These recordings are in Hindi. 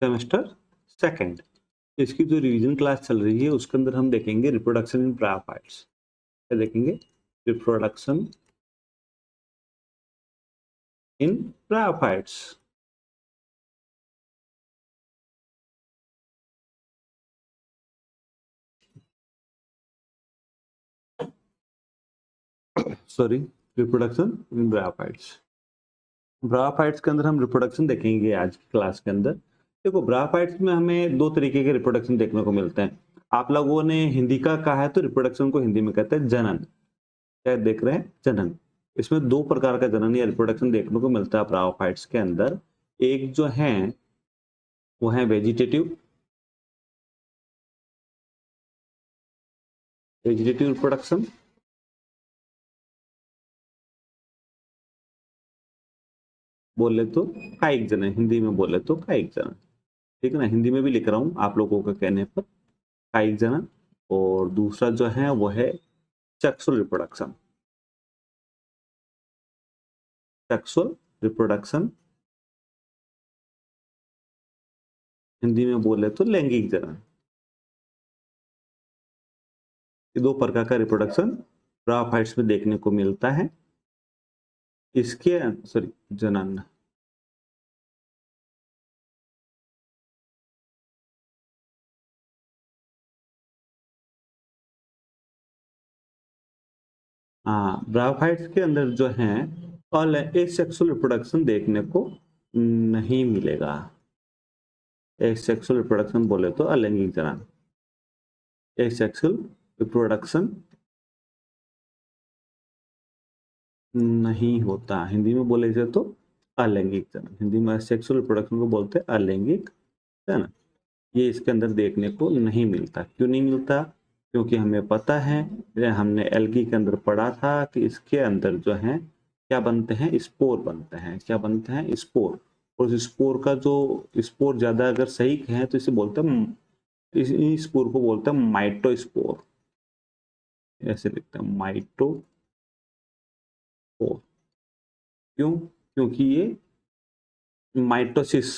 Semester second. इसकी जो रिवीजन क्लास चल रही है उसके अंदर हम देखेंगे रिप्रोडक्शन इन ब्रायोफाइट्स। क्या देखेंगे? Reproduction in bryophytes. Sorry, reproduction in bryophytes. Bryophytes के अंदर हम रिप्रोडक्शन देखेंगे आज की क्लास के अंदर। देखो, ब्रायोफाइट्स में हमें दो तरीके के रिप्रोडक्शन देखने को मिलते हैं। आप लोगों ने हिंदी का कहा है तो रिप्रोडक्शन को हिंदी में कहते हैं जनन। क्या देख रहे हैं? जनन। इसमें दो प्रकार का जनन या रिप्रोडक्शन देखने को मिलता है ब्रायोफाइट्स के अंदर। एक जो है वो है वेजिटेटिव रिप्रोडक्शन। बोले तो कायिक जनन, हिंदी में बोले तो कायिक जनन। ठीक है ना, हिंदी में भी लिख रहा हूं आप लोगों के कहने पर, कायिक जनन। और दूसरा जो है वो है sexual reproduction. Sexual reproduction Hindi में बोले तो लैंगिक जनन। ये दो प्रकार का रिप्रोडक्शन ब्रायोफाइट्स में देखने को मिलता है। इसके सॉरी, जनन। हाँ, ब्रायोफाइट्स के अंदर जो है और एसेक्सुअल रिप्रोडक्शन देखने को नहीं मिलेगा। एसेक्सुअल रिप्रोडक्शन बोले तो अलैंगिक जनन। एसेक्सुअल रिप्रोडक्शन नहीं होता, हिंदी में बोले जाए तो अलैंगिक जनन। हिंदी में सेक्सुअल रिप्रोडक्शन को बोलते हैं अलैंगिक जनन। ये इसके अंदर देखने को नहीं मिलता। क्यों नहीं मिलता? क्योंकि हमें पता है, हमने एल्गी के अंदर पढ़ा था कि इसके अंदर जो है क्या बनते हैं? स्पोर बनते हैं। क्या बनते हैं? स्पोर। और इस स्पोर का जो स्पोर ज्यादा अगर सही है तो इसे बोलते हैं, इस स्पोर को बोलते हैं माइटोस्पोर। ऐसे लिखते हैं माइटोस्पोर। क्यों? क्योंकि ये माइटोसिस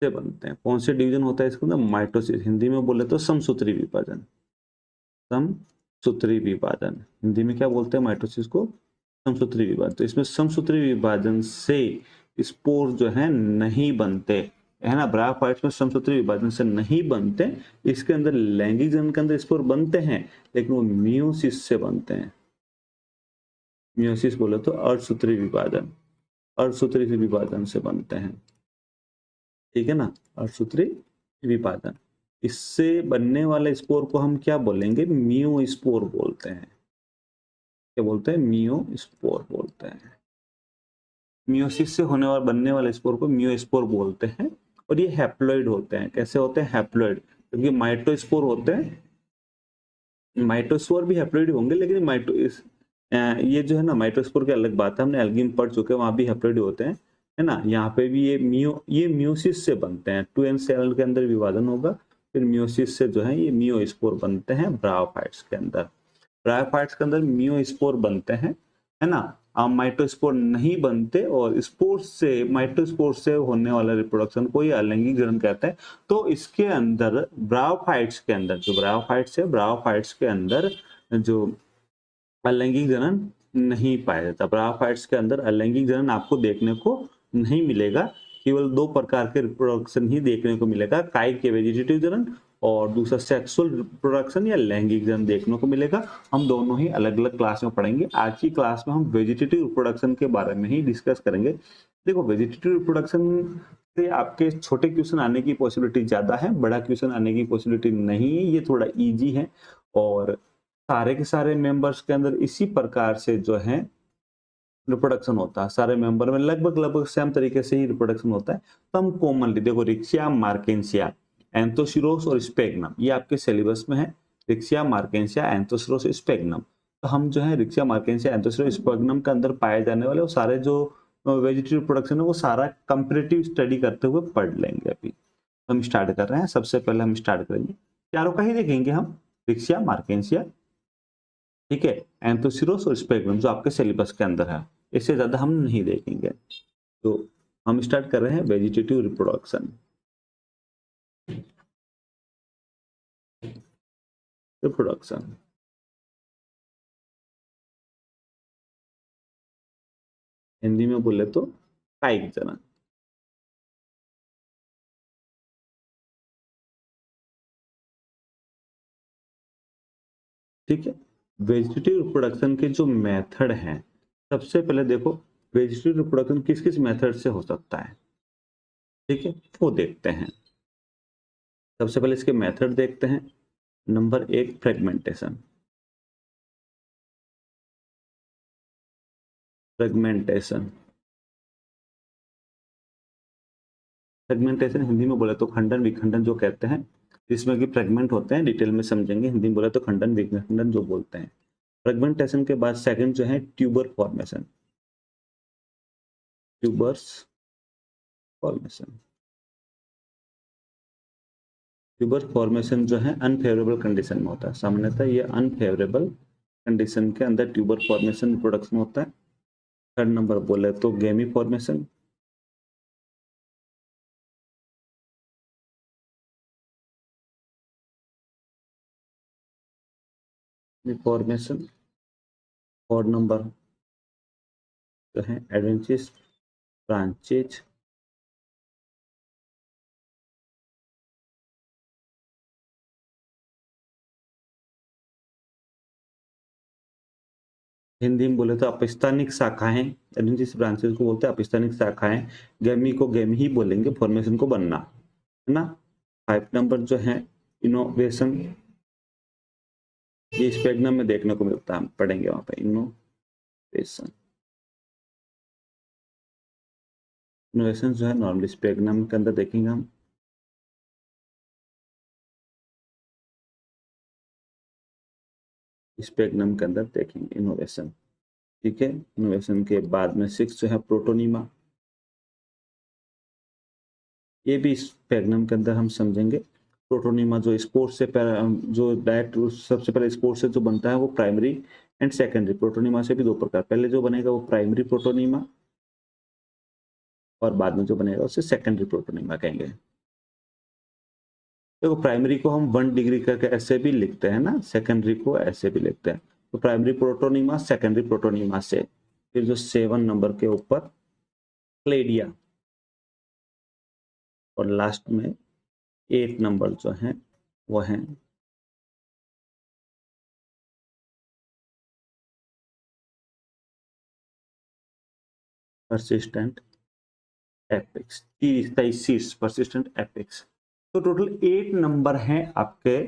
से बनते हैं। कौन से डिवीजन होता है इसके अंदर? माइटोसिस। हिंदी में बोले तो समसूत्री विभाजन। समसूत्री विभाजन हिंदी में क्या बोलते हैं? माइटोसिस को समसूत्री विभाजन। तो इसमें समसूत्री विभाजन से स्पोर जो है नहीं बनते, है ना। ब्रायोफाइट्स में समसूत्री विभाजन से नहीं बनते। इसके अंदर लैंगिक जनन के अंदर स्पोर बनते हैं, लेकिन वो मियोसिस से बनते हैं। मियोसिस बोले तो अर्धसूत्री विभाजन, अर्धसूत्री विभाजन से बनते हैं। ठीक है ना, अर्धसूत्री विभाजन। इससे बनने वाले स्पोर को हम क्या बोलेंगे? मियो स्पोर बोलते हैं। क्या बोलते हैं? मियो स्पोर बोलते हैं। मियोसिस से होने वाले बनने वाले स्पोर को मियोस्पोर बोलते हैं। और ये हैप्लॉइड होते हैं। कैसे होते हैं? हैप्लॉइड। क्योंकि माइटोस्पोर होते हैं, माइटोस्पोर भी हैप्लॉइड होंगे, लेकिन ये जो है ना, माइटोस्पोर की अलग बात है, हमने एल्गी में पढ़ चुके हैं, वहां भी हैप्लॉइड होते हैं, है ना। यहाँ पे भी ये मियोसिस से बनते हैं। 2n सेल के अंदर विभाजन होगा, फिर मियोसिस से जो है ये मियोस्पोर बनते हैं ब्रायोफाइट्स के अंदर। ब्रायोफाइट्स के अंदर मियोस्पोर बनते हैं, है ना। माइटोस्पोर नहीं बनते। और स्पोर से, माइटोस्पोर से होने वाला रिप्रोडक्शन को ये अलैंगिक जनन कहते हैं। तो इसके अंदर ब्रायोफाइट्स के अंदर, जो ब्रायोफाइट्स है, ब्रायोफाइट्स के अंदर जो अलैंगिक जनन नहीं पाया जाता। ब्रायोफाइट्स के अंदर अलैंगिक जनन आपको देखने को नहीं मिलेगा। केवल दो प्रकार के रिप्रोडक्शन ही देखने को मिलेगा, कायिक या वेजिटेटिव जनन, और दूसरा सेक्सुअल रिप्रोडक्शन या लैंगिक जनन देखने को मिलेगा। हम दोनों ही अलग अलग क्लास में पढ़ेंगे। आज की क्लास में हम वेजिटेटिव रिप्रोडक्शन के बारे में ही डिस्कस करेंगे। देखो, वेजिटेटिव रिप्रोडक्शन से आपके छोटे क्वेश्चन आने की पॉसिबिलिटी ज्यादा है, बड़ा क्वेश्चन आने की पॉसिबिलिटी नहीं है। ये थोड़ा इजी है और सारे के सारे मेंबर्स के अंदर इसी प्रकार से जो है रिप्रोडक्शन होता है। सारे मेंबर में लगभग लगभग सेम तरीके से ही रिप्रोडक्शन होता है। तो हम कॉमनली देखो, रिक्सिया, मार्केंसिया, एंथोसिरोस और स्पेगनम, ये आपके सिलेबस में है। Riccia, मार्केंसिया, Anthoceros, sphagnum. तो हम जो है रिक्सिया, मार्केंसिया, एंथोसिरोस, स्पेगनम के अंदर पाए जाने वाले वो सारे जो वेजिटेटिव प्रोडक्शन है वो सारा कंपैरेटिव स्टडी करते हुए पढ़ लेंगे। अभी हम स्टार्ट कर रहे हैं। सबसे पहले हम स्टार्ट करेंगे, चारों का ही देखेंगे हम, रिक्सिया, मार्केंसिया, ठीक है, एंथोसिरोस और स्पेगनम, जो आपके सिलेबस के अंदर है। इससे ज्यादा हम नहीं देखेंगे। तो हम स्टार्ट कर रहे हैं वेजिटेटिव रिप्रोडक्शन। रिप्रोडक्शन। हिंदी में बोले तो कायिक जनन। ठीक है। वेजिटेटिव रिप्रोडक्शन के जो मेथड हैं, सबसे पहले देखो वेजिटेटिव रिप्रोडक्शन किस किस मेथड से हो सकता है, ठीक है, वो देखते हैं। सबसे पहले इसके मेथड देखते हैं। नंबर एक, फ्रेगमेंटेशन। फ्रेगमेंटेशन फ्रेगमेंटेशन हिंदी में बोले तो खंडन विखंडन जो कहते हैं, जिसमें कि फ्रेगमेंट होते हैं, डिटेल में समझेंगे। हिंदी में बोले तो खंडन विखंडन जो बोलते हैं। फ्रेगमेंटेशन के बाद सेकंड जो है tuber formation. Tubers formation. Tuber formation जो है अनफेवरेबल कंडीशन में होता है। सामान्यतः ये अनफेवरेबल कंडीशन के अंदर ट्यूबर फॉर्मेशन प्रोडक्शन होता है। थर्ड नंबर बोले तो गेमी फॉर्मेशन। फॉर्मेशन। और नंबर जो है एडवेंचेस ब्रांचेज। हिंदी में बोले तो अपस्थानिक शाखाएं। एडवेंचेस ब्रांचेस को बोलते हैं अपस्थानिक शाखाएं। गेमी को गेमी ही बोलेंगे, फॉर्मेशन को बनना, है ना। 5 नंबर जो है इनोवेशन। ये स्पेगनम में देखने को मिलता है, हम पढ़ेंगे वहां पे इनोवेशन। इनोवेशन जो है नॉर्मली स्पेगनम के अंदर देखेंगे हम। स्पेगनम के अंदर देखेंगे इनोवेशन। ठीक है। इनोवेशन के बाद में 6 जो है प्रोटोनीमा। ये भी स्पेगनम के अंदर हम समझेंगे। प्रोटोनीमा जो स्पोर्स से जो डायरेक्ट सबसे पहले स्पोर्स से जो बनता है वो प्राइमरी एंड सेकेंडरी। प्रोटोनीमा से भी दो प्रकार, पहले जो बनेगा वो प्राइमरी प्रोटोनीमा और बाद में जो बनेगा उसे सेकेंडरी प्रोटोनीमा कहेंगे। देखो प्राइमरी को हम 1 डिग्री करके ऐसे भी लिखते हैं ना, सेकेंडरी को ऐसे भी लिखते हैं। तो प्राइमरी प्रोटोनीमा, सेकेंडरी प्रोटोनीमा से फिर जो 7 नंबर के ऊपर क्लेडिया, और लास्ट में 8 नंबर जो है वो है persistent apex. 23 seeds persistent apex. तो टोटल 8 नंबर हैं आपके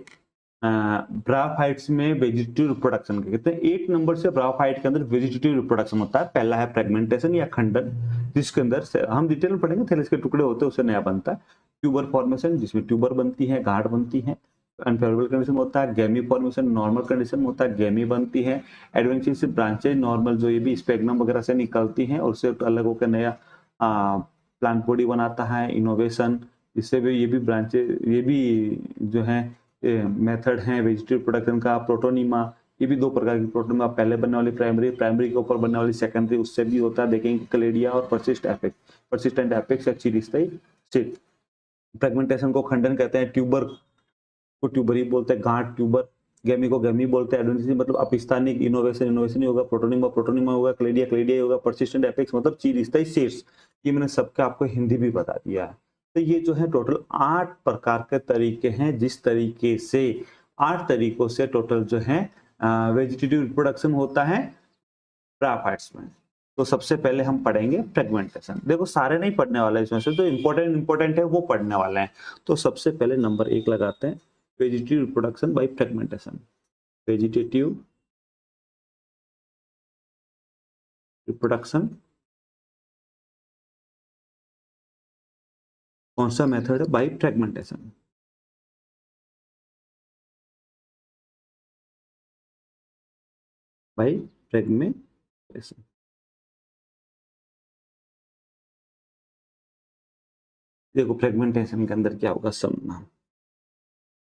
ब्राफाइट्स में वेजिटेटिव रिप्रोडक्शन के। कहते हैं 8 नंबर से ब्राफाइट के अंदर वेजिटेटिव रिप्रोडक्शन होता है। पहला है फ्रेगमेंटेशन या खंडन, जिसके अंदर हम डिटेल में पढ़ेंगे, थैलेस के टुकड़े होते हैं उससे नया बनता है। ट्यूबर फॉर्मेशन, जिसमें ट्यूबर बनती है, गांठ बनती है। अनफेवरेबल कंडीशन होता है। गेमी फॉर्मेशन नॉर्मल कंडीशन में होता है, गेमी बनती है। एडवेंचर ब्रांचेज नॉर्मल जो ये भी स्पेगनम वगैरह से निकलती हैं और उससे अलग होकर नया प्लांट बॉडी बनाता है। इनोवेशन, इससे भी ये भी ब्रांचेज, ये भी जो है मेथड है वेजिटेटिव प्रोडक्शन का। प्रोटोनीमा, ये भी दो प्रकार की प्रोटोनीमा, पहले बनने वाली प्राइमरी, प्राइमरी के ऊपर बनने वाली सेकेंडरी, उससे भी होता है। देखेंगे क्लेडिया और परसिस्टेंट एपेक्स या चिरस्थायी सीड। फ्रेगमेंटेशन को खंडन कहते हैं। ट्यूबर को ट्यूबर ही बोलते हैं, गांठ ट्यूबर। गेमी को गेमी बोलते हैं। एडवेंटिस मतलब अपस्थानिक। इनोवेशन इनोवेशन ही होगा। प्रोटोनीमा प्रोटोनीमा होगा। क्लेडिया क्लेडिया होगा। परसिस्टेंट एपेक्स मतलब चिरस्थायी सीड्स। ये मैंने सबका आपको हिंदी भी बता दिया है। तो ये जो है टोटल 8 प्रकार के तरीके हैं, जिस तरीके से 8 तरीकों से टोटल जो है वेजिटेटिव रिप्रोडक्शन होता है ब्राफाइट्स में। तो सबसे पहले हम पढ़ेंगे फ्रेगमेंटेशन। देखो सारे नहीं पढ़ने वाले इसमें से, तो इंपॉर्टेंट है वो पढ़ने वाले हैं। तो सबसे पहले नंबर 1 लगाते हैं, vegetative reproduction by fragmentation. Vegetative reproduction कौन सा मेथड है? By fragmentation. By fragmentation. देखो फ्रेगमेंटेशन के अंदर क्या होगा समझना,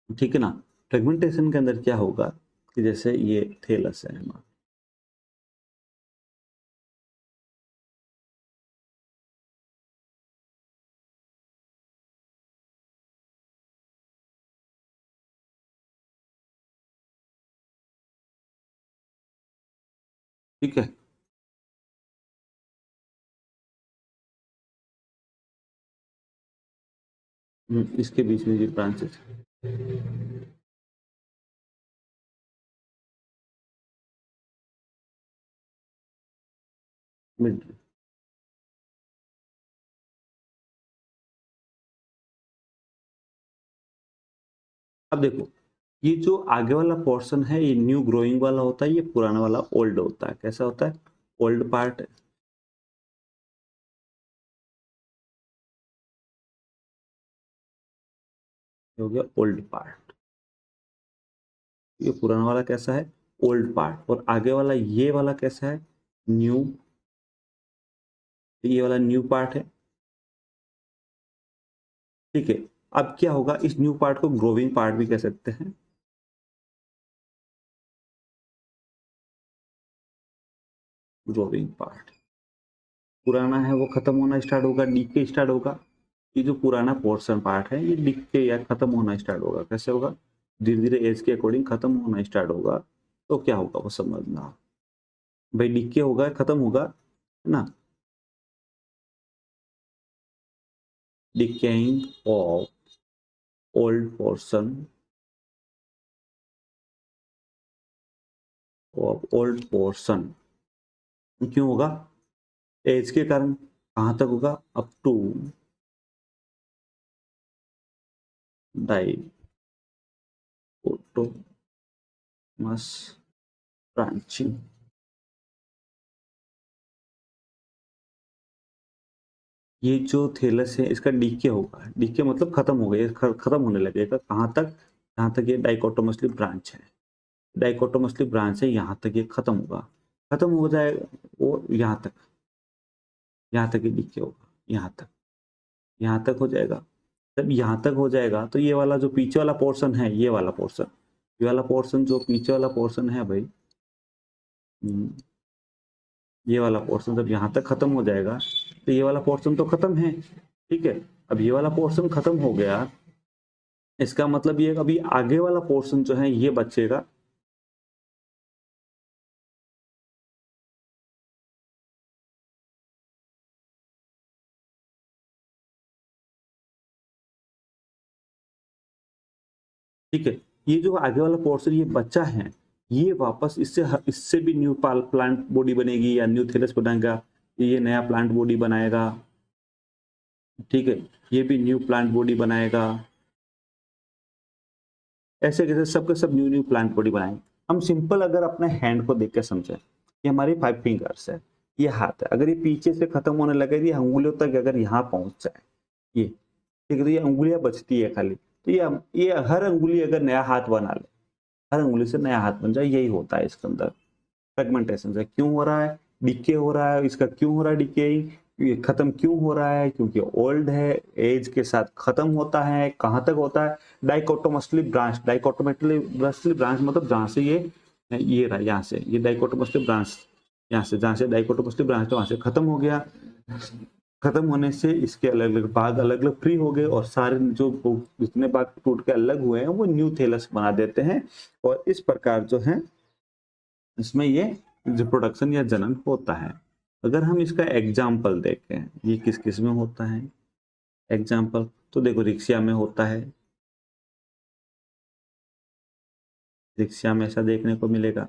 ठीक है ना। फ्रेगमेंटेशन के अंदर क्या होगा कि जैसे ये थैलस है हमारा, ठीक है। इसके बीच में ये ब्रांचेस मिड। अब देखो, ये जो आगे वाला पोर्शन है ये न्यू ग्रोइंग वाला होता है, ये पुराना वाला ओल्ड होता है। कैसा होता है? ओल्ड पार्ट हो गया ओल्ड पार्ट, ये पुराना वाला कैसा है? Old part. और आगे वाला ये वाला कैसा है? न्यू। ये वाला न्यू पार्ट है, ठीक है। अब क्या होगा, इस न्यू पार्ट को ग्रोविंग पार्ट भी कह सकते हैं। ग्रोविंग पार्ट पुराना है वो खत्म होना स्टार्ट होगा, डीके स्टार्ट होगा। ये जो पुराना पोर्शन पार्ट है ये डीके या खत्म होना स्टार्ट होगा। कैसे होगा? धीरे धीरे एज के अकॉर्डिंग खत्म होना स्टार्ट होगा। तो क्या होगा वो समझना भाई, डीके होगा, खत्म होगा, है ना। Decaying of old portion of old portion क्यों होगा? एज के कारण। कहां तक होगा? Up to dichotomous branching. ये जो थैलस है इसका डीके होगा, डीके मतलब खत्म हो गया, खत्म होने लगेगा। कहां तक? जहां तक ये डाइकोटोमसली ब्रांच है, डाइकोटोमसली ब्रांच है, यहाँ तक ये खत्म होगा। खत्म हो जाएगा वो यहाँ तक, यहाँ तक ये डीके होगा, यहाँ तक हो जाएगा। जब यहाँ तक हो जाएगा तो ये वाला जो पीछे वाला पोर्शन है, ये वाला पोर्शन, ये वाला पोर्शन जो पीछे वाला पोर्शन है भाई, ये वाला पोर्शन जब यहाँ तक खत्म हो जाएगा तो ये वाला पोर्शन तो खत्म है, ठीक है। अब ये वाला पोर्शन खत्म हो गया, इसका मतलब ये अभी आगे वाला पोर्शन जो है ये बचेगा। ठीक है, ये जो आगे वाला पोर्शन ये बच्चा है, ये वापस इससे भी न्यू प्लांट बॉडी बनेगी या न्यू थैलस बनाएगा, ये नया प्लांट बॉडी बनाएगा, ठीक है। ये भी न्यू प्लांट बॉडी बनाएगा। ऐसे कैसे सबके सब न्यू न्यू प्लांट बॉडी बनाएंगे। हम सिंपल अगर अपने हैंड को देख के समझे, ये हमारी 5 फिंगर्स है, ये हाथ है, अगर ये पीछे से खत्म होने लगे, ये अंगुलियों तक अगर यहाँ पहुंच जाए, ये ठीक है, तो ये अंगुलियां बचती है खाली। तो ये हर अंगुली अगर नया हाथ बना ले, हर अंगुली से नया हाथ बन जाए, यही होता है इसके अंदर। फ्रेगमेंटेशन से क्यों हो रहा है? डिके हो रहा है, इसका क्यों हो रहा है डिकेइंग? ये खत्म क्यों हो रहा है? क्योंकि ओल्ड है, एज के साथ खत्म होता है। कहां तक होता है? Dichotomously branch. डाइकोटोमसली ब्रांच मतलब जहां से ये रहा, यहाँ से ये डाइकोटोमसली ब्रांच, यहाँ से जहां से डाइकोटोमसली ब्रांच वहां से खत्म हो गया। खत्म होने से इसके अलग अलग भाग अलग अलग फ्री हो गए, और सारे जो जितने भाग टूट के अलग हुए हैं वो न्यू थैलस बना देते हैं। और इस प्रकार जो है इसमें ये रिप्रोडक्शन या जनन होता है। अगर हम इसका एग्जाम्पल देखें, ये किस किस में होता है एग्जाम्पल, तो देखो रिक्शिया में होता है, रिक्शिया में ऐसा देखने को मिलेगा,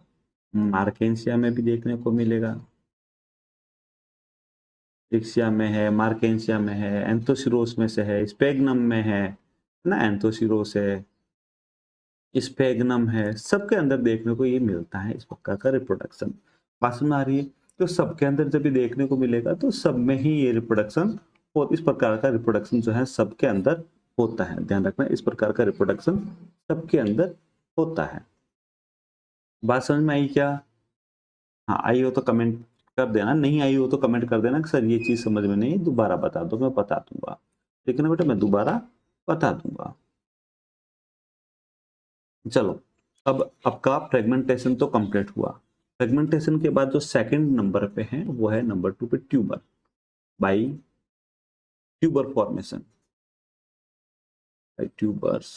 मार्केंसिया में भी देखने को मिलेगा, रिक्शिया में है, मार्केंसिया में है, एंथोसिरोस में से है, स्पेगनम में है ना, एंथोसिरोस है, स्पेगनम है, सबके अंदर देखने को ये मिलता है इस प्रकार का रिप्रोडक्शन। बात समझ आ रही है? तो सबके अंदर जब ये देखने को मिलेगा तो सब में ही ये रिप्रोडक्शन, और इस प्रकार का रिप्रोडक्शन जो है सबके अंदर होता है। ध्यान रखना, इस प्रकार का रिप्रोडक्शन सबके अंदर होता है। बात समझ में आई क्या? हाँ, आई हो तो कमेंट कर देना, नहीं आई हो तो कमेंट कर देना कि सर ये चीज समझ में नहीं, दोबारा बता दो, मैं बता दूंगा। ठीक है ना बेटा, मैं दोबारा बता दूंगा। चलो, अब आपका फ्रेगमेंटेशन तो कंप्लीट हुआ। फ्रेगमेंटेशन के बाद जो सेकंड नंबर पे है वो है नंबर 2 पे tuber, by tuber formation, by tubers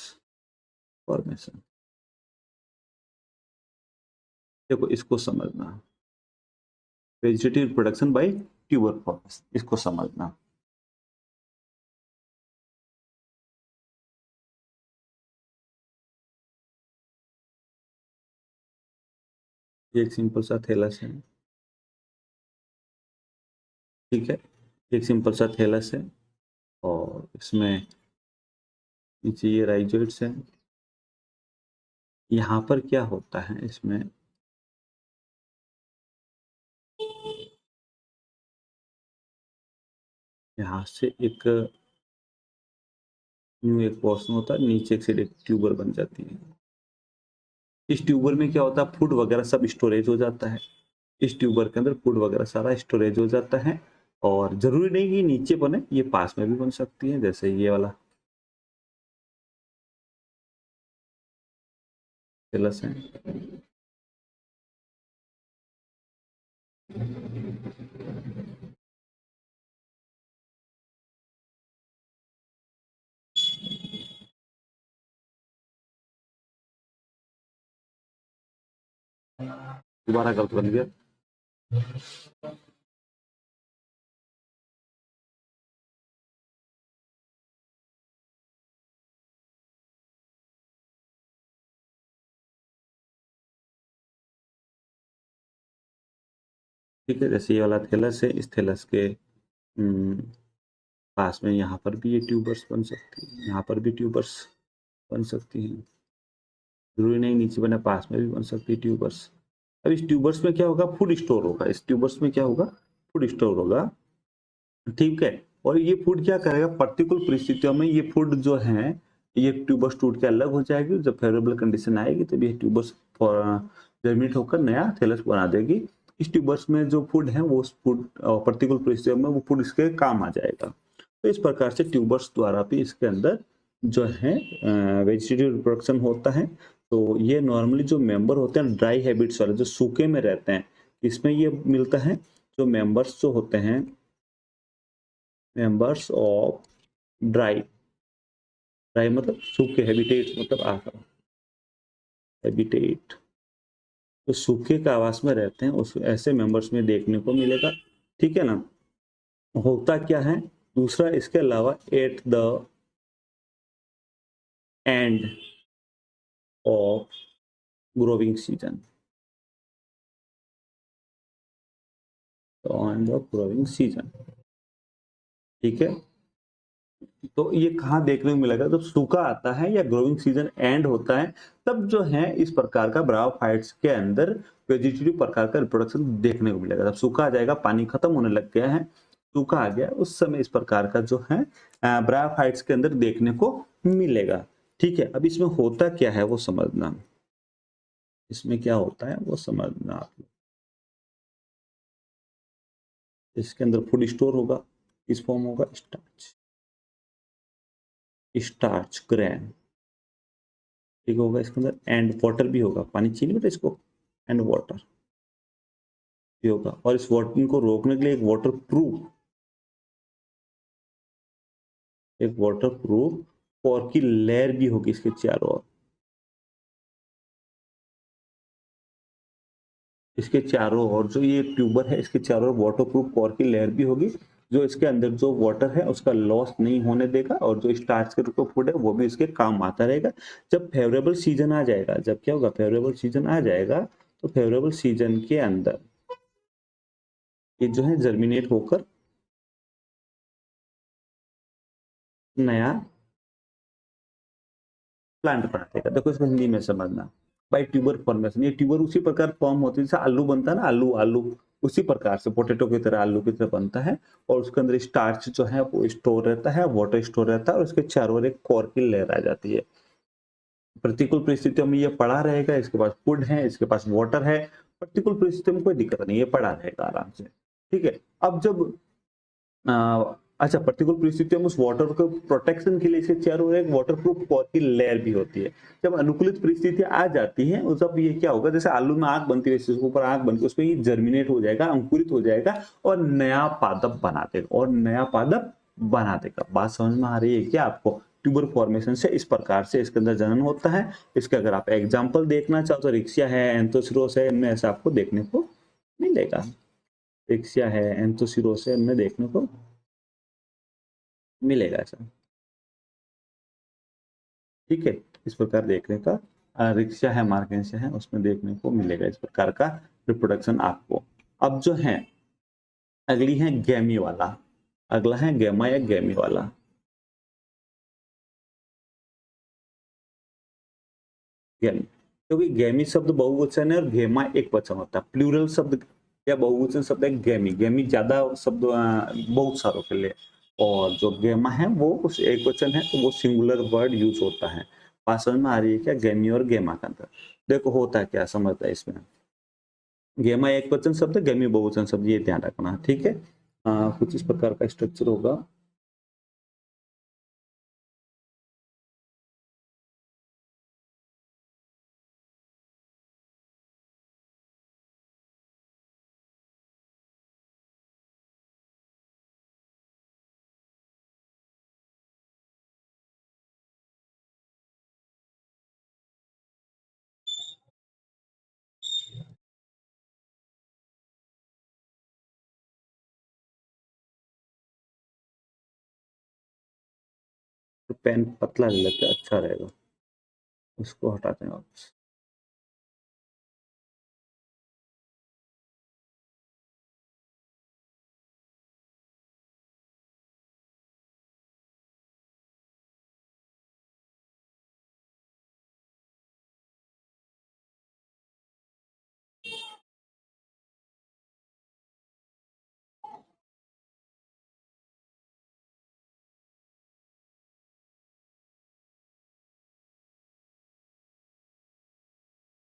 formation. देखो इसको समझना, vegetative production by tuber formation, इसको समझना। ये एक सिंपल सा थैलस है, ठीक है, एक सिंपल सा थैलस है और इसमें नीचे ये राइजोइड्स है। यहाँ पर क्या होता है, इसमें यहाँ से एक न्यू एक पोर्शन होता है, नीचे एक साइड एक ट्यूबर बन जाती है। इस ट्यूबर में क्या होता है, फूड वगैरह सब स्टोरेज हो जाता है। इस ट्यूबर के अंदर फूड वगैरह सारा स्टोरेज हो जाता है और जरूरी नहीं कि नीचे बने, ये पास में भी बन सकती है, जैसे ये वाला थैलस है। दोबारा गलत बन गया। ठीक है, जैसे ये वाला थैलस है, इस थैलस के पास में यहाँ पर भी ये ट्यूबर्स बन सकती है, यहाँ पर भी ट्यूबर्स बन सकती हैं, जरूरी नहीं नीचे बने, पास में भी बन सकती है ट्यूबर्स। अब इस ट्यूबर्स में क्या होगा, फूड स्टोर होगा, इस ट्यूबर्स में क्या होगा, फूड स्टोर होगा, ठीक है। और ये फूड क्या करेगा, प्रतिकूल परिस्थितियों में ये फूड जो है, ये ट्यूबर्स टूट के अलग हो जाएगी, जब फेवरेबल कंडीशन आएगी तब ये ट्यूबर्स जर्मिनेट होकर नया थैलस बना देगी। इस ट्यूबर्स में जो फूड है वो फूड प्रतिकूल परिस्थितियों में वो फूड इसके काम आ जाएगा। तो इस प्रकार से ट्यूबर्स द्वारा भी इसके अंदर जो है वेजिटेटिव रिप्रोडक्शन होता है। तो ये नॉर्मली जो मेंबर होते हैं ड्राई हैबिट्स वाले, जो सूखे में रहते हैं, इसमें ये मिलता है। जो मेंबर्स जो होते हैं, मेंबर्स ऑफ ड्राई, ड्राई मतलब सूखे, हैबिटेट मतलब आहार, हैबिटेट, तो सूखे के आवास में रहते हैं, उस ऐसे मेंबर्स में देखने को मिलेगा, ठीक है ना। होता क्या है दूसरा, इसके अलावा at the end of growing season, end of growing season, ठीक है। तो ये कहाँ देखने को मिलेगा, जब सूखा आता है या ग्रोइंग सीजन एंड होता है, तब जो है इस प्रकार का ब्रायोफाइट्स के अंदर वेजिटेटिव प्रकार का रिप्रोडक्शन देखने को मिलेगा। जब सूखा आ जाएगा, पानी खत्म होने लग गया है, सूखा आ गया, उस समय इस प्रकार का जो है ब्रायोफाइट्स के अंदर देखने को मिलेगा, ठीक है। अब इसमें होता क्या है वो समझना, इसमें क्या होता है वो समझना आप लोग। इसके अंदर फूड स्टोर होगा, किस फॉर्म होगा, स्टार्च, स्टार्च ग्रेन, ठीक होगा इसके अंदर, एंड वाटर भी होगा, पानी चाहिए बेटा इसको, एंड वाटर भी होगा। और इस वाटर को रोकने के लिए एक वाटर प्रूफ कॉर्क की लेयर भी होगी इसके चारों ओर, इसके चारों ओर जो ये ट्यूबर है इसके चारों ओर वाटर प्रूफ कॉर्क की लेयर भी होगी, जो इसके अंदर जो वाटर है उसका लॉस नहीं होने देगा, और जो स्टार्च के रूप में फूड है वो भी इसके काम आता रहेगा। जब फेवरेबल सीजन आ जाएगा, जब क्या होगा, फेवरेबल सीजन आ जाएगा, तो फेवरेबल सीजन के अंदर ये जो है जर्मिनेट होकर नया प्लांट बना देगा। देखो इसको हिंदी में समझना, बाई ट्यूबर फॉर्मेशन, ये ट्यूबर उसी प्रकार फॉर्म होती है जैसे आलू बनता है ना, आलू आलू उसी प्रकार से पोटैटो की तरह आलू की तरह बनता है, और उसके अंदर स्टार्च जो है वो स्टोर रहता है, वाटर स्टोर रहता है, और उसके चारों ओर एक कोर की लेयर आ जाती है। प्रतिकूल परिस्थितियों में ये पड़ा रहेगा, इसके पास फूड है, इसके पास वाटर है, प्रतिकूल परिस्थितियों में कोई दिक्कत नहीं, ये पड़ा रहेगा आराम से, ठीक है। अब जब अच्छा, प्रतिकूल परिस्थितियों में उस वाटर को प्रोटेक्शन के लिए इसके चारों ओर एक वाटर प्रूफ कोर की लेयर भी होती है। जब अनुकूलित परिस्थितियां आ जाती हैं उस जब ये क्या होगा, जैसे आलू में आग बनती है वैसे उसके ऊपर आग बनती है, उसमें ये जर्मिनेट हो जाएगा, अंकुरित हो जाएगा और नया पादप बना देगा, और नया पादप बना देगा। बात समझ में आ रही है क्या आपको। ट्यूबर फॉर्मेशन से इस प्रकार से इसके अंदर जनन होता है। इसके अगर आप एग्जाम्पल देखना चाहो तो रिक्सिया है, एंथोसिरोस है, इनमें ऐसा आपको देखने को मिलेगा। रिक्शा है, एंथोसिरोस है, इनमें देखने को मिलेगा ऐसा। ठीक है, इस प्रकार देखने का रिक्शा है, मार्केंसिया है, उसमें देखने को मिलेगा इस प्रकार का रिप्रोडक्शन आपको। अब जो है अगली है गैमी वाला, अगला है गैमा या गैमी वाला। गैमी, क्योंकि गैमी शब्द बहुवचन है और गेमा एक वचन होता है। प्लूरल शब्द या बहुवचन शब्द है गैमी, गैमी ज्यादा शब्द बहुत सारों के लिए, और जो गेमा है वो उस एक वचन है तो वो सिंगुलर वर्ड यूज होता है। बात समझ में आ रही है क्या गैमी और गेमा का अंतर? देखो होता है क्या, समझता है इसमें। गेमा एक वचन शब्द है, गैमी बहुवचन शब्द, ये ध्यान रखना। ठीक है, कुछ इस प्रकार का स्ट्रक्चर होगा। तो पेन पतला ले लेते हैं, अच्छा रहेगा। इसको हटाते हैं वापस।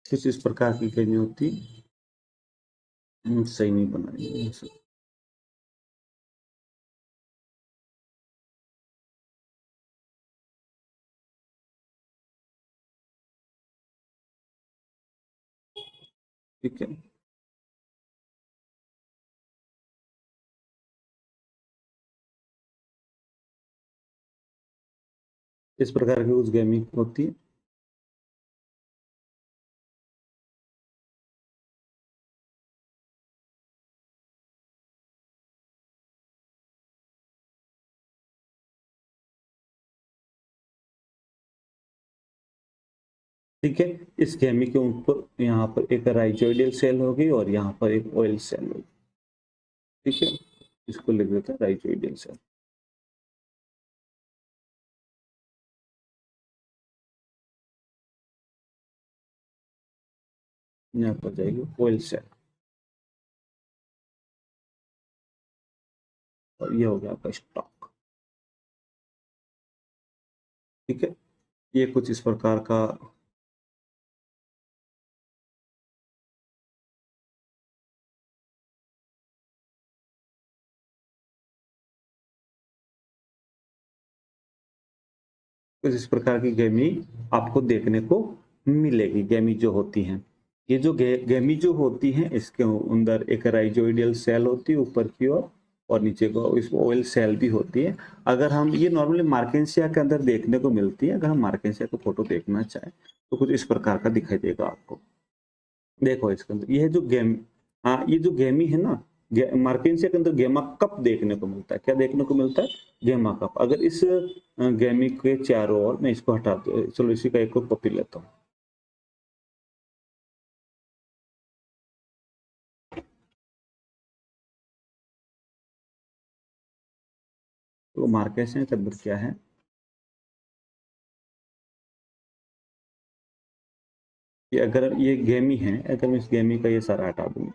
कुछ इस प्रकार की कहनी होती। सही नहीं बनाई। ठीक है, इस प्रकार की कुछ गेमिंग होती है। ठीक है, इस गेमी के ऊपर यहाँ पर एक राइजोइडियल सेल होगी और यहाँ पर एक ऑयल सेल होगी। ठीक है, इसको लिख देते हैं राइजोइडियल सेल। यहाँ पर जाएगी ऑयल सेल, और ये हो गया आपका स्टॉक। ठीक है, ये कुछ इस प्रकार का। कुछ इस प्रकार की गेमी आपको देखने को मिलेगी। गेमी जो होती हैं, ये जो गेमी जो होती हैं, इसके अंदर एक राइजोइडियल सेल होती है ऊपर की ओर, और नीचे को इसमें ऑयल सेल भी होती है। अगर हम ये नॉर्मली मार्केंसिया के अंदर देखने को मिलती है। अगर हम मार्केंसिया का फोटो देखना चाहें तो कुछ इस प्रकार का दिखाई देगा आपको। देखो इसके अंदर ये जो गेम, हाँ ये जो गेमी है ना, मार्केंसिया के अंदर गेमा कप देखने को मिलता है। क्या देखने को मिलता है? गेमा कप। अगर इस गेमी के चारों ओर, मैं इसको हटा दो, चलो इसी का एक और कॉपी लेता हूँ। तो मार्केंसिया के अंदर क्या है कि अगर ये गेमी है, अगर मैं इस गेमी का ये सारा हटा दूं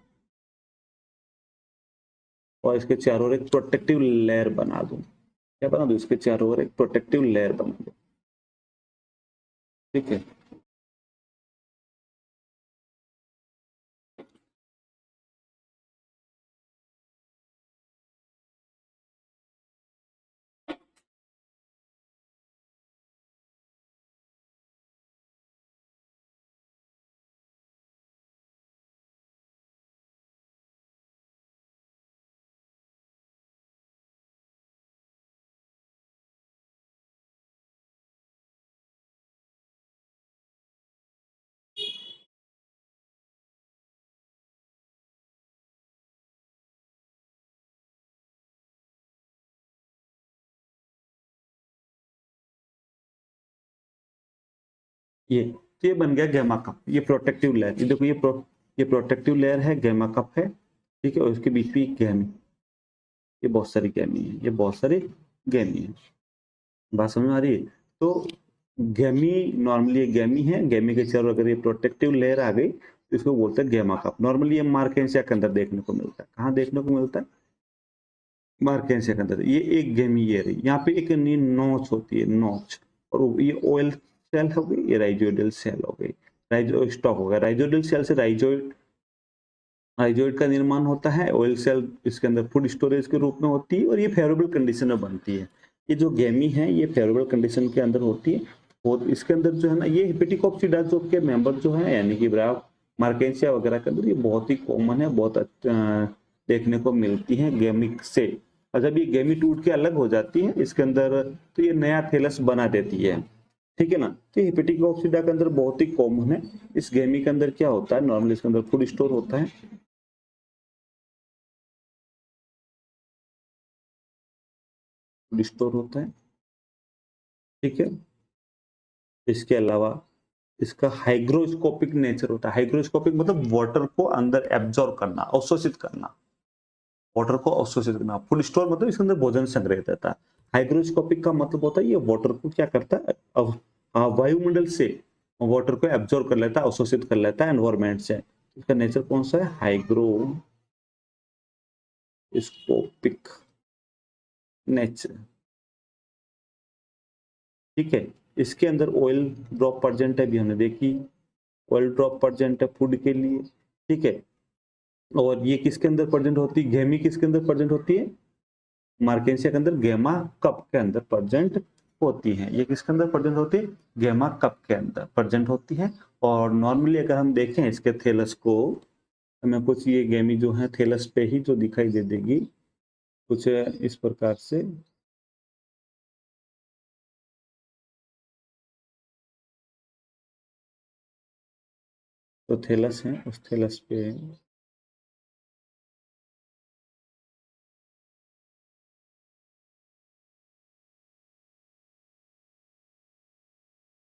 और इसके चारों ओर एक प्रोटेक्टिव लेयर बना दूं, क्या बना दूं? इसके चारों ओर एक प्रोटेक्टिव लेयर बना दूं। ठीक है, तो ये बन गया गैमा कप, ये प्रोटेक्टिव लेयर। ये देखो ये प्रोटेक्टिव लेयर है, गैमा कप है, ठीक है, और इसके बीच में गैमी, ये बहुत सारी गैमी है, ये बहुत सारी गैमी है। बात समझ में आ रही है? तो गैमी नॉर्मली, ये गैमी है, गैमी के चारों अगर ये प्रोटेक्टिव लेयर आ गई तो इसको बोलते हैं गैमा कप। नॉर्मली ये मार्केंसिया के अंदर देखने को मिलता है। कहाँ देखने को मिलता है? मार्केंसिया के अंदर। ये एक गैमी ये रही, यहाँ पे एक नोच होती है, नोच, और ये ओयल सेल हो गई, ये राइजोइडल सेल हो गई, राइजो स्टॉक हो गया। राइजोइडल सेल से राइजोइड का निर्माण होता है। ऑयल सेल इसके अंदर फूड स्टोरेज के रूप में होती है और ये फेवरेबल कंडीशन में बनती है। ये जो गेमी है ये फेवरेबल कंडीशन के अंदर होती है, और इसके अंदर जो है ना, ये हिपेटिकोप्सिडा जो के मेंबर जो है, यानी कि ब्राव मार्केंसिया वगैरह के अंदर ये बहुत ही कॉमन है, बहुत देखने को मिलती है गेमिक से। और जब ये गेमी टूट के अलग हो जाती है इसके अंदर, तो ये नया थैलस बना देती है, ठीक है ना। तो हिपेटिकोप्सिडा के अंदर बहुत ही कॉमन है। इस गेमी के अंदर क्या होता है, नॉर्मली इसके अंदर फूड स्टोर होता है, स्टोर होता है, ठीक है। इसके अलावा इसका हाइग्रोस्कोपिक नेचर होता है। हाइग्रोस्कोपिक मतलब वाटर को अंदर एब्जॉर्ब करना, अवशोषित करना, वाटर को अवशोषित करना। फुल स्टोर मतलब इसके अंदर भोजन संग्रहित रहता है। हाइग्रोस्कोपिक का मतलब होता है ये वाटर को क्या करता है, वायुमंडल से वाटर को एब्जॉर्ब कर लेता है, अवशोषित कर लेता है एनवायरमेंट से। इसका नेचर कौन सा है? हाइग्रोस्कोपिक नेचर, ठीक है। इसके अंदर ऑयल ड्रॉप प्रेजेंट है, भी हमने देखी, ऑयल ड्रॉप प्रेजेंट है फूड के लिए, ठीक है। और ये किसके अंदर प्रेजेंट होती है? गेमी किसके अंदर प्रेजेंट होती है? मार्केंसिया के अंदर गेमा कप के अंदर प्रेजेंट होती है। ये किसके अंदर प्रेजेंट होती है? गेमा कप के अंदर प्रेजेंट होती है। और नॉर्मली अगर हम देखें इसके थैलस को, हमें कुछ ये गेमी जो है थैलस पे ही जो दिखाई दे देगी, कुछ इस प्रकार से। तो थैलस है, उस थैलस पे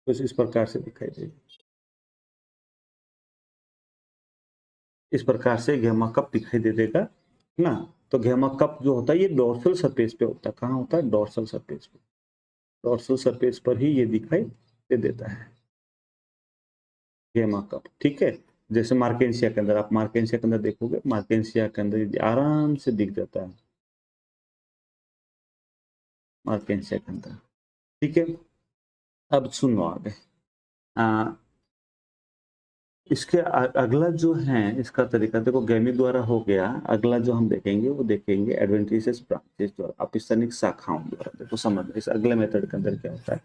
कुछ इस प्रकार से दिखाई देगी, इस प्रकार से गेमा कप दिखाई दे देगा ना। तो गेमा कप जो होता है ये डोर्सल सरफेस पे होता है। कहाँ होता है? डोर्सल सरफेस पे। डोर्सल सरफेस पर ही ये दिखाई दे देता है गेमा कप, ठीक है। जैसे मार्केंसिया के अंदर, आप मार्केंसिया के अंदर देखोगे, मार्केंसिया के अंदर ये आराम से दिख जाता है, मार्केंसिया के अंदर, ठीक है। अब सुनो आगे। आ, इसके अगला जो है इसका तरीका देखो, गेमी द्वारा हो गया। अगला जो हम देखेंगे वो देखेंगे एडवेंटिशियस ब्रांचेस द्वारा, अपस्थानिक शाखाओं द्वारा। देखो समझ, इस अगले मेथड के अंदर क्या होता है?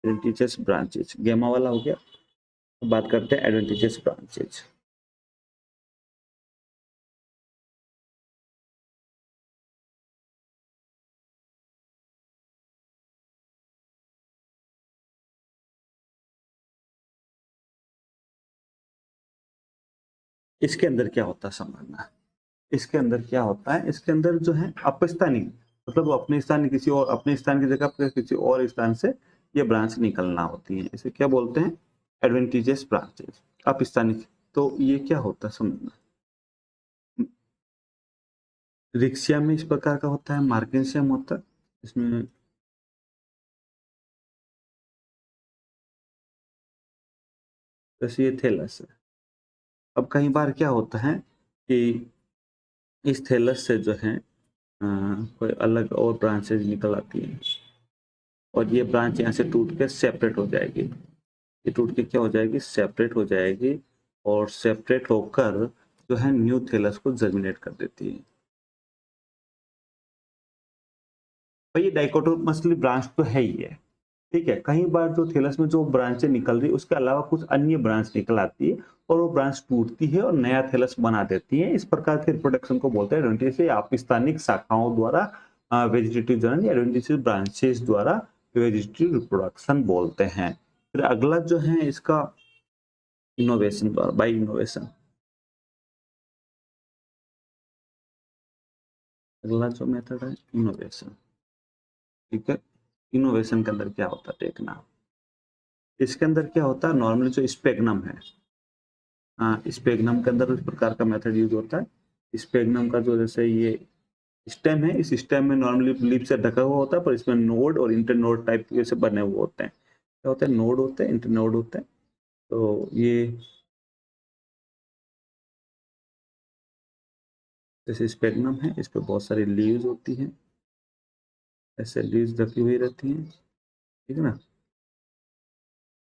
एडवेंटिशियस ब्रांचेस गेमा वाला हो गया। बात करते हैं एडवेंटिशियस ब्रांचेस। इसके अंदर क्या होता है समझना। इसके अंदर क्या होता है, इसके अंदर जो है अपस्थानिक, मतलब वो अपने स्थान किसी और, अपने स्थान की जगह पर किसी और स्थान से ये ब्रांच निकलना होती है। इसे क्या बोलते हैं? एडवेंटिशियस ब्रांचेस, अपस्थानिक। तो ये क्या होता है समझना। रिक्सिया में इस प्रकार का होता है, मार्केंसियम होता है इसमें। जैसे ये थैलस है। अब कई बार क्या होता है कि इस थैलस से जो है कोई अलग और ब्रांचेज निकल आती है, और ये ब्रांच यहाँ से टूट के सेपरेट हो जाएगी। ये टूट के क्या हो जाएगी? सेपरेट हो जाएगी, और सेपरेट होकर जो है न्यू थैलस को जर्मिनेट कर देती है। भाई ये डाइकोटोमसली ब्रांच तो है ही है, ठीक है। कई बार जो थैलस में जो ब्रांचें निकल रही है उसके अलावा कुछ अन्य ब्रांच निकल आती है, और वो ब्रांच टूटती है और नया थैलस बना देती है। इस प्रकार के रिप्रोडक्शन को बोलते हैं एडवेंटिशियस आपस्थानिक शाखाओं द्वारा वेजिटेटिव जनन, या एडवेंटिशियस ब्रांचेस द्वारा वेजिटेटिव रिप्रोडक्शन बोलते हैं। फिर अगला जो है इसका इनोवेशन द्वारा, बाई इनोवेशन। अगला जो मेथड है इनोवेशन, ठीक है। इनोवेशन के अंदर क्या होता है देखना। इसके अंदर क्या होता है, नॉर्मली जो स्पेगनम है, स्पेगनम के अंदर इस प्रकार का मेथड यूज होता है। स्पेगनम का जो जैसे ये स्टेम है, इस स्टेम में नॉर्मली लीफ से ढका हुआ होता है, पर इसमें नोड और इंटरनोड टाइप के से बने हुए होते हैं। क्या होता है, नोड होते हैं, इंटरनोड होते हैं। तो ये जैसे स्पेगनम है, इस पे बहुत सारी लीव्स होती हैं, ऐसे लीव्स ढकी हुई रहती हैं, ठीक है ना।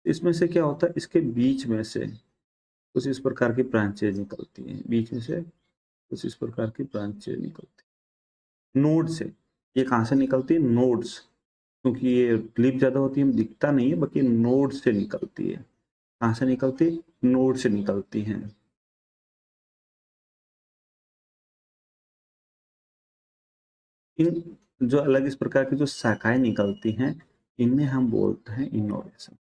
इसमें से क्या होता है, इसके बीच में से कुछ इस प्रकार की ब्रांचेज निकलती हैं, बीच में से कुछ इस प्रकार की ब्रांचेज निकलती हैं नोड से। ये कहाँ से निकलती है, नोड्स, क्योंकि ये लीफ ज्यादा होती है दिखता नहीं है, बाकी नोड से निकलती है। कहाँ से निकलती है, नोड से निकलती हैं। इन जो अलग इस प्रकार की जो शाखाएं निकलती हैं, इन्हें हम बोलते हैं इनोवेशन।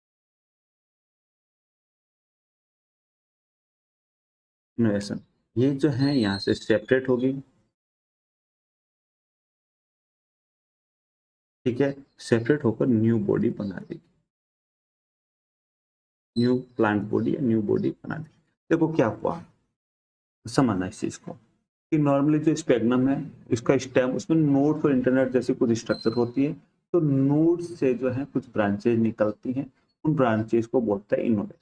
इनोवेशन ये जो है यहाँ से सेपरेट होगी, ठीक है, सेपरेट होकर न्यू बॉडी बना देगी, न्यू प्लांट बॉडी या न्यू बॉडी बना देगी। देखो क्या हुआ, समझना इस चीज को कि नॉर्मली जो स्पेगनम है, इसका स्टेम, उसमें नोड्स और इंटरनेट जैसी कुछ स्ट्रक्चर होती है। तो नोड्स से जो है कुछ ब्रांचेज निकलती हैं, उन ब्रांचेज को बोलते हैं इनोवेशन,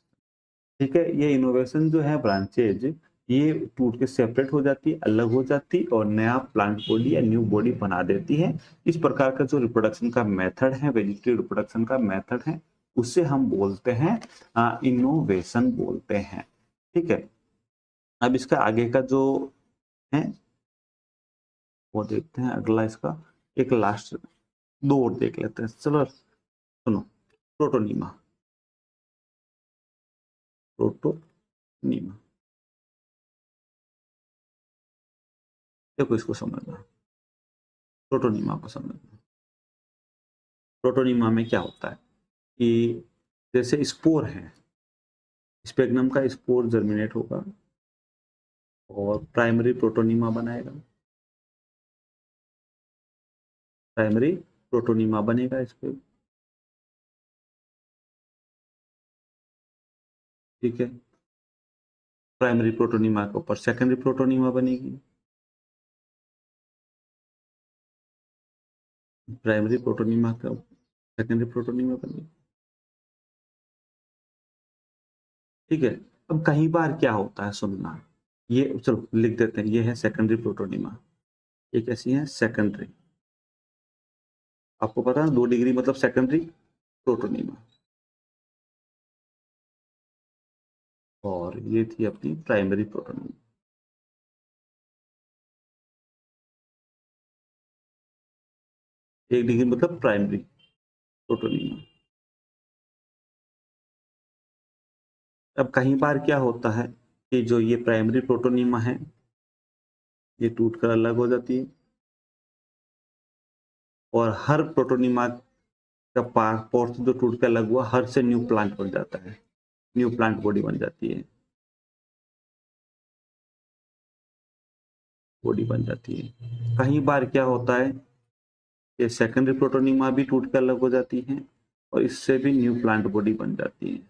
ठीक है। ये इनोवेशन जो है ब्रांचेज, ये टूट के सेपरेट हो जाती है, अलग हो जाती और नया प्लांट बॉडी या न्यू बॉडी बना देती है। इस प्रकार का जो रिप्रोडक्शन का मेथड है, वेजिटेटिव रिप्रोडक्शन का मेथड है, उसे हम बोलते हैं इनोवेशन बोलते हैं, ठीक है। अब इसका आगे का जो है वो देखते हैं, अगला इसका एक लास्ट दो और देख लेते हैं, चलो सुनो। प्रोटोनीमा, प्रोटोनीमा, देखो इसको समझना, प्रोटोनीमा को समझना। प्रोटोनीमा में क्या होता है कि जैसे स्पोर है, स्पेगनम का स्पोर जर्मिनेट होगा और प्राइमरी प्रोटोनीमा बनाएगा, प्राइमरी प्रोटोनीमा बनेगा इस पे, ठीक है। प्राइमरी प्रोटोनीमा के ऊपर सेकेंडरी प्रोटोनीमा बनेगी, प्राइमरी प्रोटोनीमा का सेकेंडरी प्रोटोनीमा बनेगी, ठीक है। अब कई बार क्या होता है, सुनना, ये चलो लिख देते हैं, ये है सेकेंडरी प्रोटोनीमा, ये कैसी है, सेकेंडरी। आपको पता है 2 डिग्री मतलब सेकेंडरी प्रोटोनीमा, और ये थी अपनी प्राइमरी प्रोटोनीमा। 1 डिग्री मतलब प्राइमरी प्रोटोनीमा। अब कई बार क्या होता है कि जो ये प्राइमरी प्रोटोनीमा है, ये टूट कर अलग हो जाती है, और हर प्रोटोनीमा का पोर्शन जो टूट कर अलग हुआ, हर से न्यू प्लांट बन जाता है, न्यू प्लांट बॉडी बन जाती है, बॉडी बन जाती है। कई बार क्या होता है, ये सेकेंडरी प्रोटोनीमा भी टूट कर अलग हो जाती है, और इससे भी न्यू प्लांट बॉडी बन जाती है,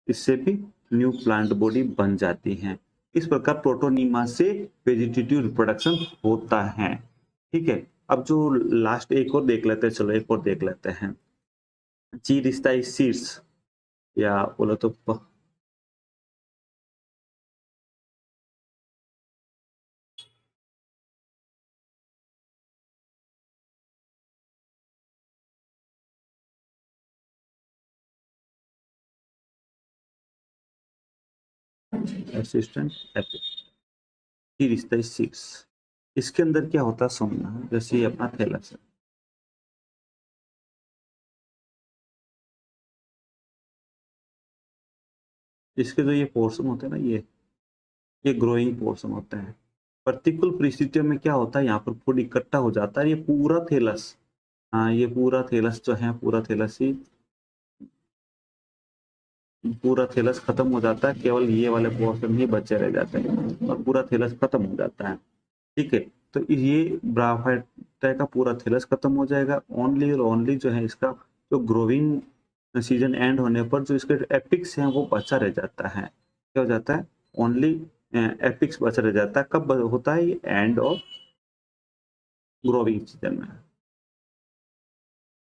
इससे भी न्यू प्लांट बॉडी बन जाती है। इस प्रकार प्रोटोनीमा से वेजिटेटिव रिप्रोडक्शन होता है, ठीक है। अब जो लास्ट एक और देख लेते हैं, चलो एक और देख लेते हैं, जीरिस्टाइसिस, या बोलो तो असिस्टेंट जीरिस्टाइसिस। इसके अंदर क्या होता है, सुनना, जैसे ये अपना थैलस है, इसके जो ये पोर्शन होते हैं ना, ये ग्रोइंग पोर्शन होते हैं। प्रतिकूल परिस्थितियों में क्या होता है, यहाँ पर फूड इकट्ठा हो जाता है, ये पूरा थैलस, हाँ ये पूरा थैलस जो है, पूरा थैलस ही, पूरा थैलस खत्म हो जाता है, केवल ये वाले पोर्शन ही बचे रह जाते हैं और पूरा थैलस खत्म हो जाता है, ठीक है। तो ये ब्राफाइट का पूरा थैलस खत्म हो जाएगा, ओनली और ओनली जो है इसका जो ग्रोइंग सीजन एंड होने पर जो इसके एपिक्स हैं वो बचा रह जाता है। क्या हो जाता है? ओनली एपिक्स बचा रह जाता है। कब होता है ये? एंड ऑफ ग्रोविंग सीजन में।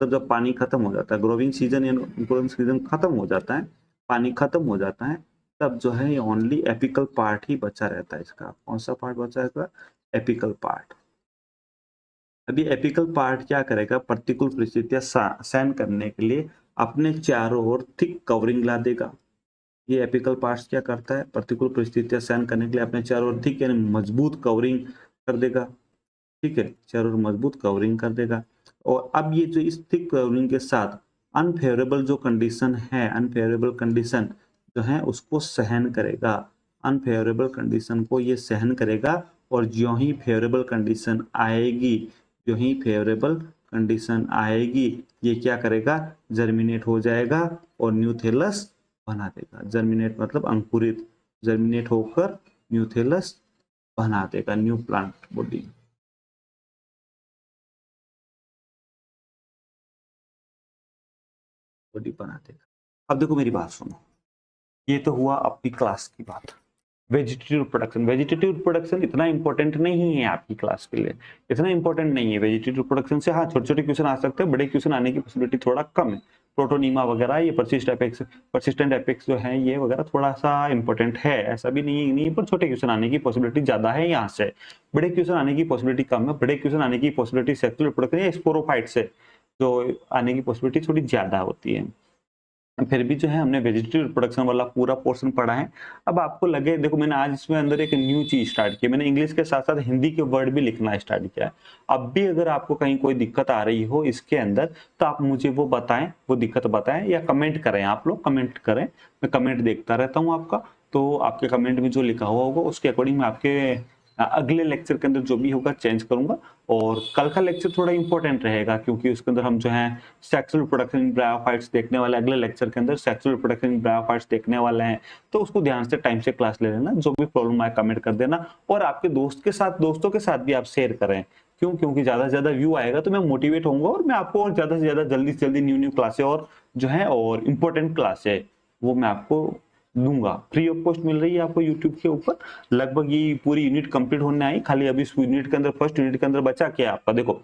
तब जब पानी खत्म हो जाता है, ग्रोविंग सीजन या ग्रोविंग सीजन खत्म हो जाता है, पानी खत्म हो जाता है, तब जो है ये ओनली एपिकल पार्ट ही बचा रहता है इसका। कौन सा पार्ट बचा रहता है? Apical part. अभी एपिकल पार्ट क्या करेगा? प्रतिकूल परिस्थितियां सहन करने के लिए अपने चारों ओर थिक कवरिंग ला देगा। ये एपिकल पार्ट क्या करता है? प्रतिकूल परिस्थितियां सहन करने के लिए अपने चारों ओर थिक यानी मजबूत कवरिंग कर देगा। ठीक है, चारों ओर मजबूत कवरिंग कर देगा। और अब ये जो इस थिक कवरिंग के साथ अनफेवरेबल जो कंडीशन है, अनफेवरेबल कंडीशन जो है उसको सहन करेगा। अनफेवरेबल कंडीशन को ये सहन करेगा और जो ही फेवरेबल कंडीशन आएगी, जो ही फेवरेबल कंडीशन आएगी, ये क्या करेगा? जर्मिनेट हो जाएगा और न्यू थैलस बना देगा। जर्मिनेट मतलब अंकुरित, जर्मिनेट होकर न्यू थैलस बना देगा, न्यू प्लांट बॉडी। बॉडी बना देगा। अब देखो मेरी बात सुनो, ये तो हुआ अपनी क्लास की बात। वेजिटेटिव प्रोडक्शन, वेजिटेटिव प्रोडक्शन इतना इंपॉर्टेंट नहीं है आपकी क्लास के लिए, इतना इंपॉर्टेंट नहीं है वेजिटेटिव प्रोडक्शन से। हाँ, छोटे छोटे क्वेश्चन आ सकते हैं, बड़े क्वेश्चन आने की पॉसिबिलिटी थोड़ा कम है। प्रोटोनीमा वगैरह, ये परसिस्टेंट एपेक्स जो है ये वगैरह थोड़ा सा इंपॉर्टेंट है, ऐसा भी नहीं है, पर छोटे क्वेश्चन आने की पॉसिबिलिटी ज्यादा है यहाँ से। बड़े क्वेश्चन आने की पॉसिबिलिटी कम है। बड़े क्वेश्चन आने की पॉसिबिलिटी सेक्सुअल रिप्रोडक्शन या स्पोरोफाइट से जो आने की पॉसिबिलिटी थोड़ी ज्यादा होती है। फिर भी जो है हमने वेजिटेटिव रिप्रोडक्शन वाला पूरा पोर्शन पढ़ा है। अब आपको लगे, देखो मैंने आज इसमें अंदर एक न्यू चीज स्टार्ट की, मैंने इंग्लिश के साथ साथ हिंदी के वर्ड भी लिखना स्टार्ट किया है। अब भी अगर आपको कहीं कोई दिक्कत आ रही हो इसके अंदर, तो आप मुझे वो बताएं, वो दिक्कत बताएं या कमेंट करें। आप लोग कमेंट करें, मैं कमेंट देखता रहता हूँ आपका। तो आपके कमेंट में जो लिखा हुआ होगा उसके अकॉर्डिंग मैं आपके अगले लेक्चर के अंदर जो भी होगा चेंज करूंगा। और कल का लेक्चर थोड़ा इंपॉर्टेंट रहेगा क्योंकि उसके अंदर हम जो है सेक्सुअल रिप्रोडक्शन इन ब्रायोफाइट्स देखने वाले, अगले लेक्चर के अंदर सेक्सुअल रिप्रोडक्शन इन ब्रायोफाइट्स देखने वाले हैं। तो उसको ध्यान से टाइम से क्लास ले लेना, जो भी प्रॉब्लम आए कमेंट कर देना, और आपके दोस्तों के साथ भी आप शेयर करें। क्यों? क्योंकि ज्यादा से ज्यादा व्यू आएगा तो मैं मोटिवेट होऊंगा और मैं आपको और ज्यादा से ज्यादा जल्दी से जल्दी न्यू क्लासे और जो है और इम्पोर्टेंट क्लास है वो मैं आपको दूंगा। फ्री ऑफ कॉस्ट मिल रही है आपको यूट्यूब के ऊपर। लगभग ये पूरी यूनिट कंप्लीट होने आई, खाली अभी इस यूनिट के अंदर, फर्स्ट यूनिट के अंदर बचा क्या आपका? देखो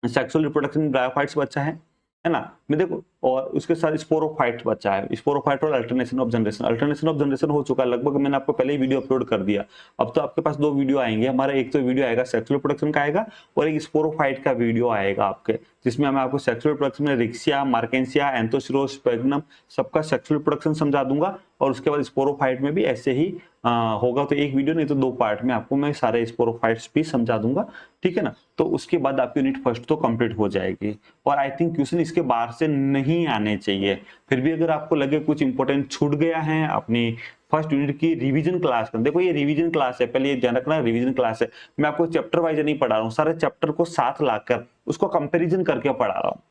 सेक्सुअल रिप्रोडक्शन ब्रायोफाइट्स बच्चा है ना, मैं देखो, और उसके साथ स्पोरोफाइट बच्चा है, स्पोरोफाइट और alternation of generation. Alternation of generation हो चुका है लगभग, मैंने आपको पहले ही वीडियो अपलोड कर दिया। अब तो आपके पास दो वीडियो आएंगे हमारा, एक तो वीडियो आएगा सेक्सुअल रिप्रोडक्शन का आएगा और एक स्पोरोफाइट का वीडियो आएगा आपके, जिसमें मैं आपको सेक्सुअल रिप्रोडक्शन में रिक्सिया, मार्केंसिया, एंथोसिरोस, स्पेग्नम सबका सेक्सुअल रिप्रोडक्शन समझा दूंगा। और उसके बाद स्पोरोफाइट में भी ऐसे ही होगा, तो एक वीडियो नहीं तो दो पार्ट में आपको मैं सारे स्पोरोफाइट्स भी समझा दूंगा। ठीक है ना, तो उसके बाद आपकी यूनिट फर्स्ट तो कंप्लीट हो जाएगी। और आई थिंक क्वेश्चन इसके बाहर से नहीं आने चाहिए। फिर भी अगर आपको लगे कुछ इंपॉर्टेंट छूट गया है अपनी फर्स्ट यूनिट की रिवीजन क्लास में, देखो ये रिवीजन क्लास है, पहले ये ध्यान रखना रिवीजन क्लास है। मैं आपको चैप्टर वाइज नहीं पढ़ा रहा हूँ, सारे चैप्टर को साथ लाकर उसको कंपैरिजन करके पढ़ा रहा हूँ।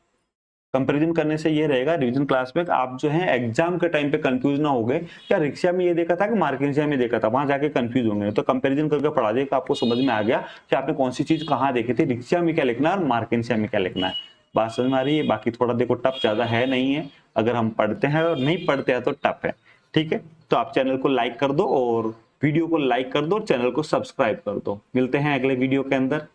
कंपैरिजन करने से ये रहेगा रिवीजन क्लास में आप जो है एग्जाम के टाइम पे कंफ्यूज ना हो गए, क्या रिक्शा में ये देखा था कि मार्केंसिया में देखा था, वहां जाके कंफ्यूज होंगे। तो कंपैरिजन करके पढ़ा देगा, आपको समझ में आ गया कि आपने कौन सी चीज कहाँ देखी थी, रिक्शा में क्या लिखना है और मार्केंसिया में क्या लिखना है। बात समझ में आ रही है? बाकी थोड़ा देखो टफ ज्यादा है नहीं है, अगर हम पढ़ते हैं और नहीं पढ़ते हैं तो टफ है। ठीक है, तो आप चैनल को लाइक कर दो और वीडियो को लाइक कर दो और चैनल को सब्सक्राइब कर दो। मिलते हैं अगले वीडियो के अंदर।